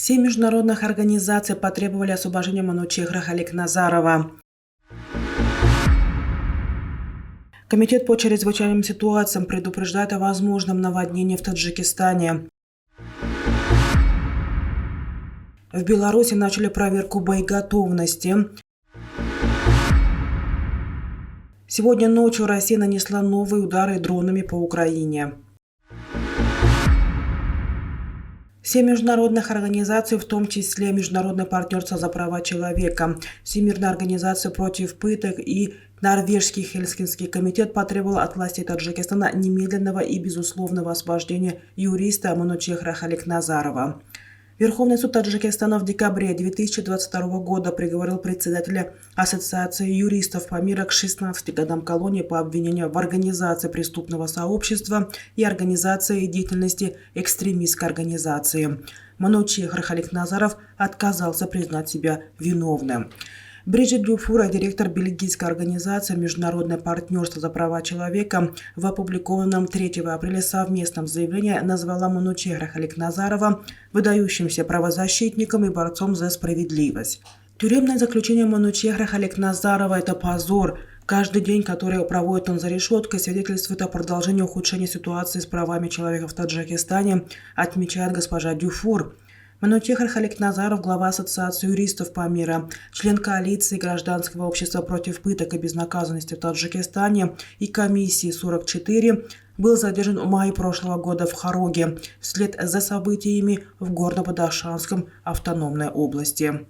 7 международных организаций потребовали освобождения Манучехра Халикназарова. Комитет по чрезвычайным ситуациям предупреждает о возможном наводнении в Таджикистане. В Беларуси начали проверку боеготовности. Сегодня ночью Россия нанесла новые удары дронами по Украине. 7 международных организаций, в том числе Международное партнерство за права человека, Всемирная организация против пыток и Норвежский Хельсинкский комитет потребовал от властей Таджикистана немедленного и безусловного освобождения юриста Манучехра Халикназарова. Верховный суд Таджикистана в декабре 2022 года приговорил председателя Ассоциации юристов Памира к 16 годам колонии по обвинению в организации преступного сообщества и организации деятельности экстремистской организации. Манучехр Халикназаров отказался признать себя виновным. Бриджит Дюфур, директор бельгийской организации «Международное партнерство за права человека», в опубликованном 3 апреля совместном заявлении назвала Манучехра Халикназарова выдающимся правозащитником и борцом за справедливость. Тюремное заключение Манучехра Халикназарова – это позор. Каждый день, который проводит он за решеткой, свидетельствует о продолжении ухудшения ситуации с правами человека в Таджикистане, отмечает госпожа Дюфур. Манучехр Халикназаров, глава Ассоциации юристов Памира, член коалиции гражданского общества против пыток и безнаказанности в Таджикистане и комиссии 44, был задержан в мае прошлого года в Хароге вслед за событиями в Горно-Бадахшанском автономной области.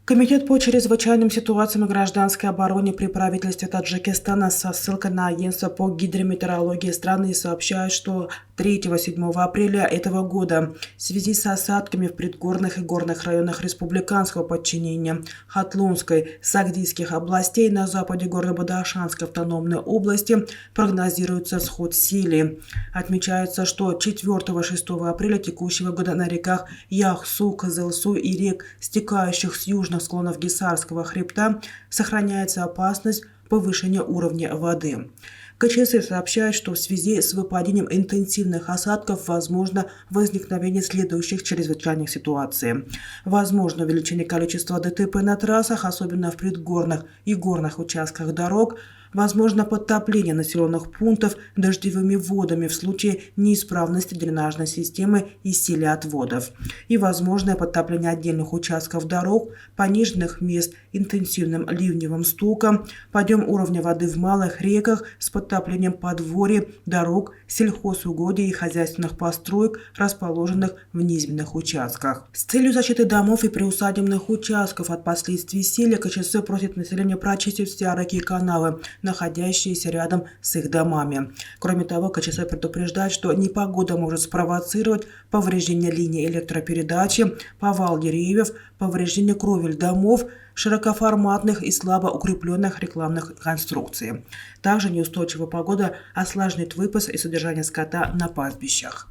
Комитет по чрезвычайным ситуациям и гражданской обороне при правительстве Таджикистана со ссылкой на агентство по гидрометеорологии страны сообщает, что 3-7 апреля этого года в связи с осадками в предгорных и горных районах республиканского подчинения Хатлунской, Сагдийских областей на западе Горно-Бадахшанской автономной области прогнозируется сход силы. Отмечается, что 4-6 апреля текущего года на реках Яхсу, Кызылсу и рек, стекающих с южных склонов Гисарского хребта, сохраняется опасность повышения уровня воды. КЧС сообщает, что в связи с выпадением интенсивных осадков возможно возникновение следующих чрезвычайных ситуаций. Возможно увеличение количества ДТП на трассах, особенно в предгорных и горных участках дорог. Возможно подтопление населенных пунктов дождевыми водами в случае неисправности дренажной системы и силы отводов. И возможное подтопление отдельных участков дорог, пониженных мест интенсивным ливневым стоком, подъем уровня воды в малых реках с подтоплением подворий, дорог, сельхозугодий и хозяйственных построек, расположенных в низменных участках. С целью защиты домов и приусадебных участков от последствий силы КЧС просит население прочистить все реки и канавы, находящиеся рядом с их домами. Кроме того, КЧС предупреждает, что непогода может спровоцировать повреждение линий электропередачи, повал деревьев, повреждение кровель домов, широкоформатных и слабо укрепленных рекламных конструкций. Также неустойчивая погода осложнит выпас и содержание скота на пастбищах.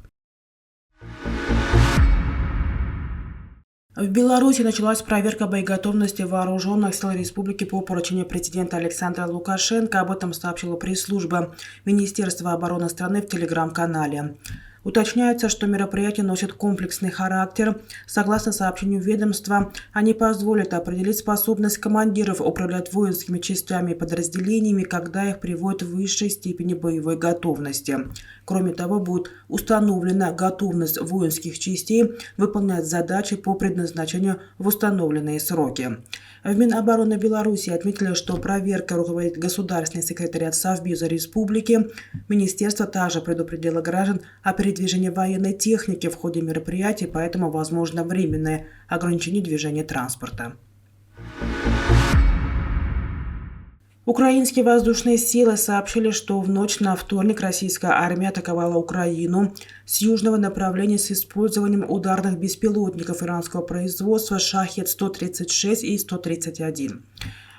В Беларуси началась проверка боеготовности вооруженных сил республики по поручению президента Александра Лукашенко. Об этом сообщила пресс-служба Министерства обороны страны в телеграм-канале. Уточняется, что мероприятие носит комплексный характер. Согласно сообщению ведомства, они позволят определить способность командиров управлять воинскими частями и подразделениями, когда их приводят в высшей степени боевой готовности. Кроме того, будет установлена готовность воинских частей выполнять задачи по предназначению в установленные сроки. В Минобороны Беларуси отметили, что проверкой руководит Государственный секретариат Совбеза Республики. Министерство также предупредило граждан о передвижении военной техники в ходе мероприятий, поэтому возможно временное ограничение движения транспорта. Украинские воздушные силы сообщили, что в ночь на вторник российская армия атаковала Украину с южного направления с использованием ударных беспилотников иранского производства «Шахед-136» и «131».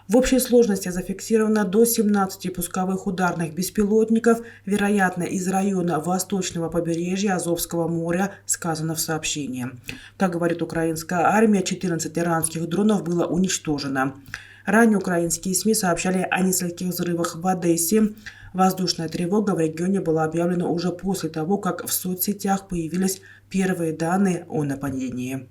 В общей сложности зафиксировано до 17 пусковых ударных беспилотников, вероятно, из района восточного побережья Азовского моря, сказано в сообщении. Как говорит украинская армия, 14 иранских дронов было уничтожено. Ранее украинские СМИ сообщали о нескольких взрывах в Одессе. Воздушная тревога в регионе была объявлена уже после того, как в соцсетях появились первые данные о нападении.